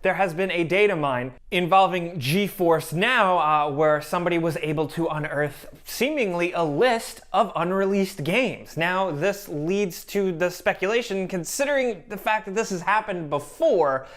there has been a data mine involving GeForce Now, where somebody was able to unearth seemingly a list of unreleased games. Now, this leads to the speculation, considering the fact that this has happened before,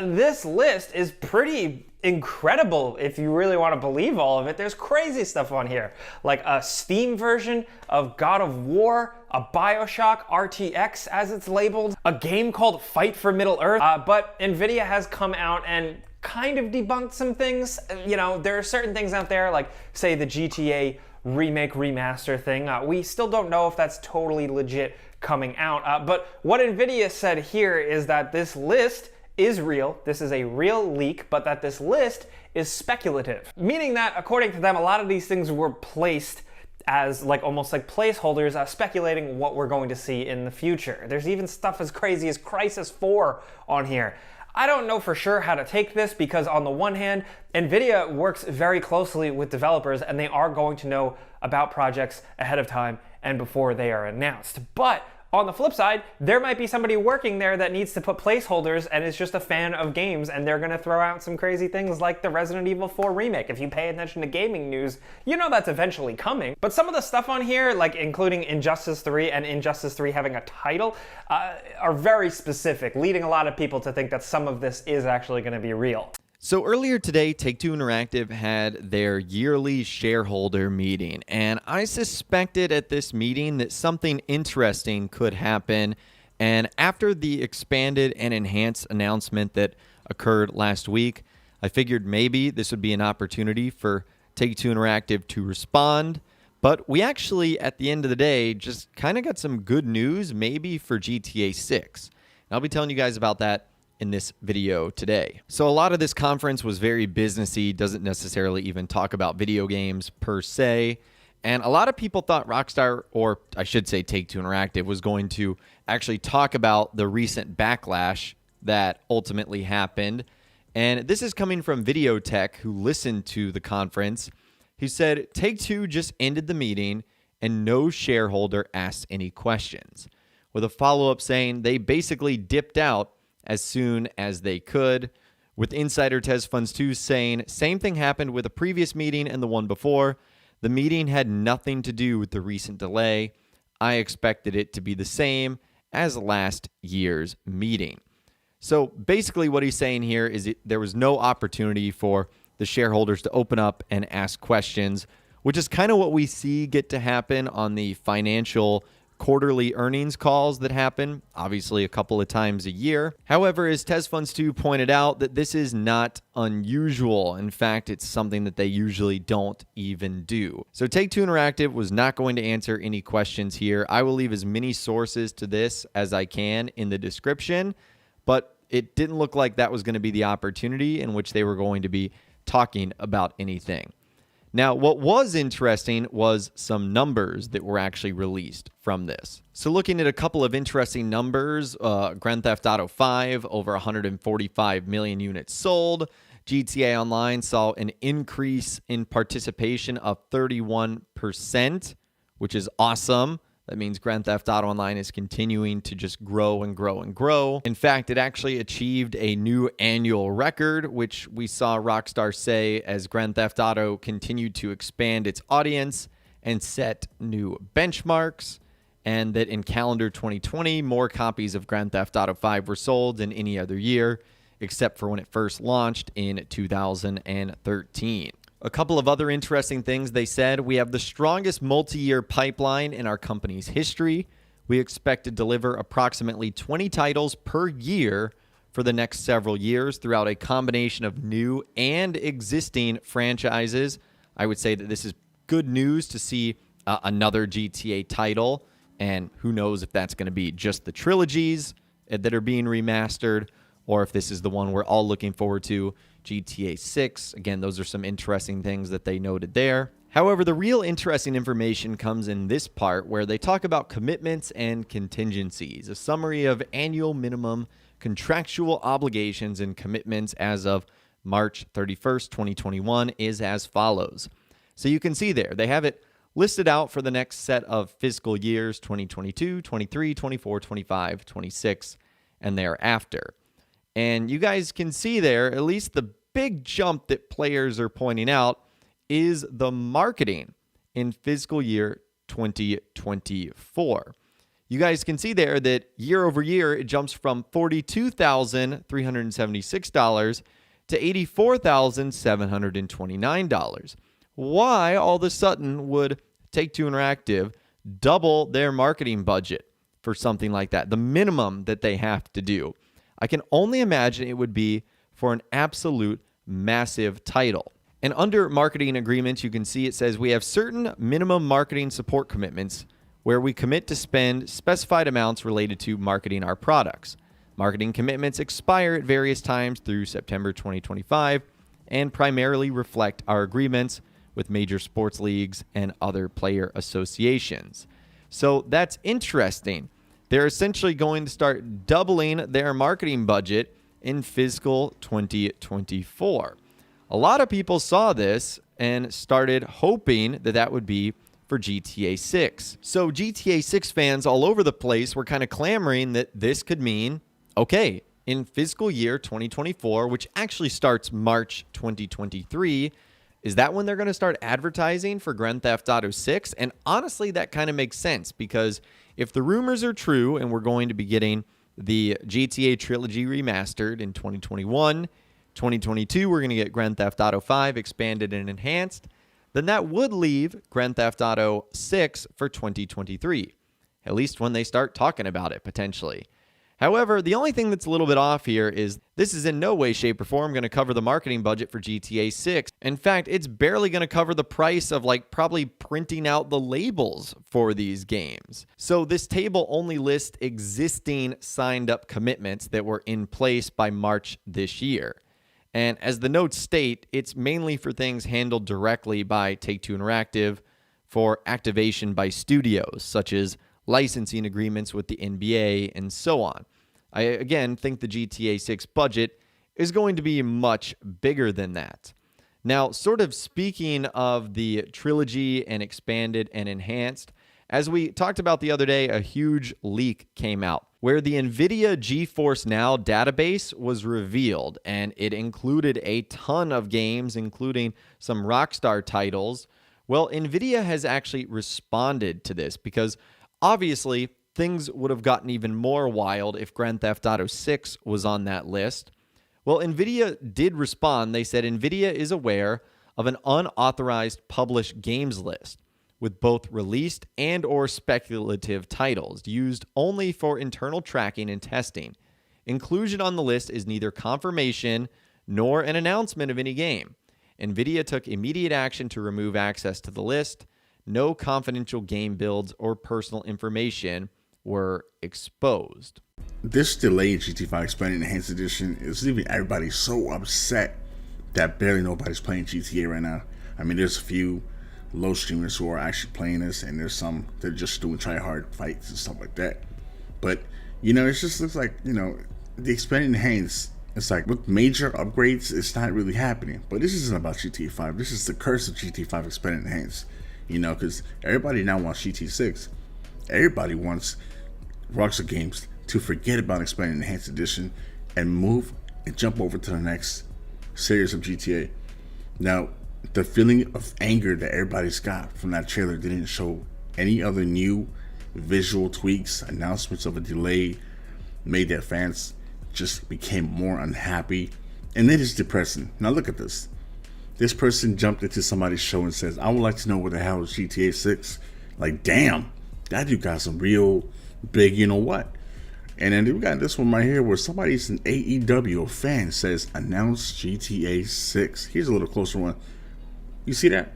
this list is pretty incredible if you really want to believe all of it. There's crazy stuff on here, like a Steam version of God of War, a BioShock RTX as it's labeled, a game called Fight for Middle-earth, but Nvidia has come out and kind of debunked some things. You know, there are certain things out there, like say the GTA remake remaster thing. We still don't know if that's totally legit coming out, but what Nvidia said here is that this list is real, this is a real leak, but that this list is speculative. Meaning that, according to them, a lot of these things were placed as almost like placeholders, speculating what we're going to see in the future. There's even stuff as crazy as Crysis 4 on here. I don't know for sure how to take this because on the one hand, Nvidia works very closely with developers and they are going to know about projects ahead of time and before they are announced. But on the flip side, there might be somebody working there that needs to put placeholders and is just a fan of games, and they're gonna throw out some crazy things like the Resident Evil 4 remake. If you pay attention to gaming news, you know that's eventually coming. But some of the stuff on here, like including Injustice 3 and Injustice 3 having a title, are very specific, leading a lot of people to think that some of this is actually gonna be real. So earlier today, Take-Two Interactive had their yearly shareholder meeting, and I suspected at this meeting that something interesting could happen. And after the expanded and enhanced announcement that occurred last week, I figured maybe this would be an opportunity for Take-Two Interactive to respond. But we actually, at the end of the day, just kind of got some good news, maybe for GTA 6. And I'll be telling you guys about that in this video today. So a lot of this conference was very businessy, doesn't necessarily even talk about video games per se. And a lot of people thought Rockstar, or I should say Take-Two Interactive, was going to actually talk about the recent backlash that ultimately happened. And this is coming from Videotech, who listened to the conference. He said, Take-Two just ended the meeting and no shareholder asked any questions, with a follow-up saying they basically dipped out as soon as they could, with insider Tez Funds 2 saying, same thing happened with a previous meeting and the one before. The meeting had nothing to do with the recent delay. I expected it to be the same as last year's meeting. So basically what he's saying here is there was no opportunity for the shareholders to open up and ask questions, which is kind of what we see get to happen on the financial quarterly earnings calls that happen, obviously a couple of times a year. However, as Tez Funds 2 pointed out, that this is not unusual. In fact, it's something that they usually don't even do. So Take-Two Interactive was not going to answer any questions here. I will leave as many sources to this as I can in the description, but it didn't look like that was going to be the opportunity in which they were going to be talking about anything. Now, what was interesting was some numbers that were actually released from this. So looking at a couple of interesting numbers, Grand Theft Auto 5, over 145 million units sold. GTA Online saw an increase in participation of 31%, which is awesome. That means Grand Theft Auto Online is continuing to just grow and grow and grow. In fact, it actually achieved a new annual record, which we saw Rockstar say as Grand Theft Auto continued to expand its audience and set new benchmarks, and that in calendar 2020, more copies of Grand Theft Auto 5 were sold than any other year, except for when it first launched in 2013. A couple of other interesting things they said. We have the strongest multi-year pipeline in our company's history. We expect to deliver approximately 20 titles per year for the next several years throughout a combination of new and existing franchises. I would say that this is good news to see another GTA title, and who knows if that's going to be just the trilogies that are being remastered, or if this is the one we're all looking forward to, GTA 6. Again, those are some interesting things that they noted there. However, the real interesting information comes in this part where they talk about commitments and contingencies. A summary of annual minimum contractual obligations and commitments as of March 31st, 2021 is as follows. So you can see there, they have it listed out for the next set of fiscal years, 2022, 23, 24, 25, 26, and thereafter. And you guys can see there, at least the big jump that players are pointing out is the marketing in fiscal year 2024. You guys can see there that year over year, it jumps from $42,376 to $84,729. Why all of a sudden would Take-Two Interactive double their marketing budget for something like that, the minimum that they have to do? I can only imagine it would be for an absolute massive title. And under marketing agreements, you can see it says we have certain minimum marketing support commitments where we commit to spend specified amounts related to marketing our products. Marketing commitments expire at various times through September 2025 and primarily reflect our agreements with major sports leagues and other player associations. So that's interesting. They're essentially going to start doubling their marketing budget in fiscal 2024. A lot of people saw this and started hoping that that would be for GTA 6. So GTA 6 fans all over the place were kind of clamoring that this could mean, okay, in fiscal year 2024, which actually starts March 2023, is that when they're going to start advertising for Grand Theft Auto 6? And honestly, that kind of makes sense because if the rumors are true and we're going to be getting the GTA trilogy remastered in 2021, 2022, we're going to get Grand Theft Auto 5 expanded and enhanced, then that would leave Grand Theft Auto 6 for 2023, at least when they start talking about it potentially. However, the only thing that's a little bit off here is this is in no way, shape, or form going to cover the marketing budget for GTA 6. In fact, it's barely going to cover the price of probably printing out the labels for these games. So this table only lists existing signed up commitments that were in place by March this year. And as the notes state, it's mainly for things handled directly by Take-Two Interactive for activation by studios, such as licensing agreements with the NBA and so on. I, again, think the GTA 6 budget is going to be much bigger than that. Now, sort of speaking of the trilogy and expanded and enhanced, as we talked about the other day, a huge leak came out where the Nvidia GeForce Now database was revealed, and it included a ton of games, including some Rockstar titles. Well, Nvidia has actually responded to this because obviously things would have gotten even more wild if Grand Theft Auto 6 was on that list. Well, Nvidia did respond. They said Nvidia is aware of an unauthorized published games list with both released and or speculative titles used only for internal tracking and testing. Inclusion on the list is neither confirmation nor an announcement of any game. Nvidia took immediate action to remove access to the list. No confidential game builds or personal information were exposed. This delayed GT5 Expanded Enhanced Edition is leaving everybody so upset that barely nobody's playing GTA right now. I mean, there's a few low streamers who are actually playing this, and there's some that are just doing try-hard fights and stuff like that. But, it just looks like, the Expanded Enhanced, it's like with major upgrades, it's not really happening. But this isn't about GTA 5. This is the curse of GTA 5 Expanded Enhanced. Because everybody now wants GTA 6. Everybody wants Rockstar Games to forget about Expanded Enhanced Edition and move and jump over to the next series of GTA. Now, the feeling of anger that everybody's got from that trailer didn't show any other new visual tweaks, announcements of a delay made that fans just became more unhappy. And it is depressing. Now look at this. This person jumped into somebody's show and says, I would like to know what the hell is GTA 6. Like, damn, that dude got some real big what. And then we got this one right here where somebody's an AEW fan says, announce GTA 6. Here's a little closer one. You see that?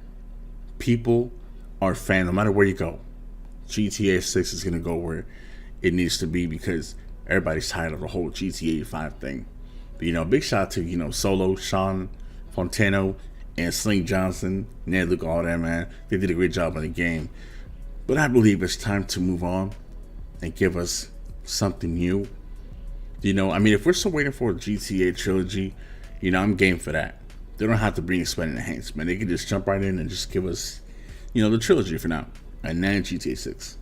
People are fans no matter where you go. GTA 6 is going to go where it needs to be because everybody's tired of the whole GTA 5 thing. But, big shout out to, Solo, Sean Fontano, and Sling Johnson, Ned Luke, all that, man. They did a great job on the game. But I believe it's time to move on and give us something new. If we're still waiting for a GTA trilogy, I'm game for that. They don't have to bring expanded enhancement. They can just jump right in and just give us, the trilogy for now. And then GTA 6.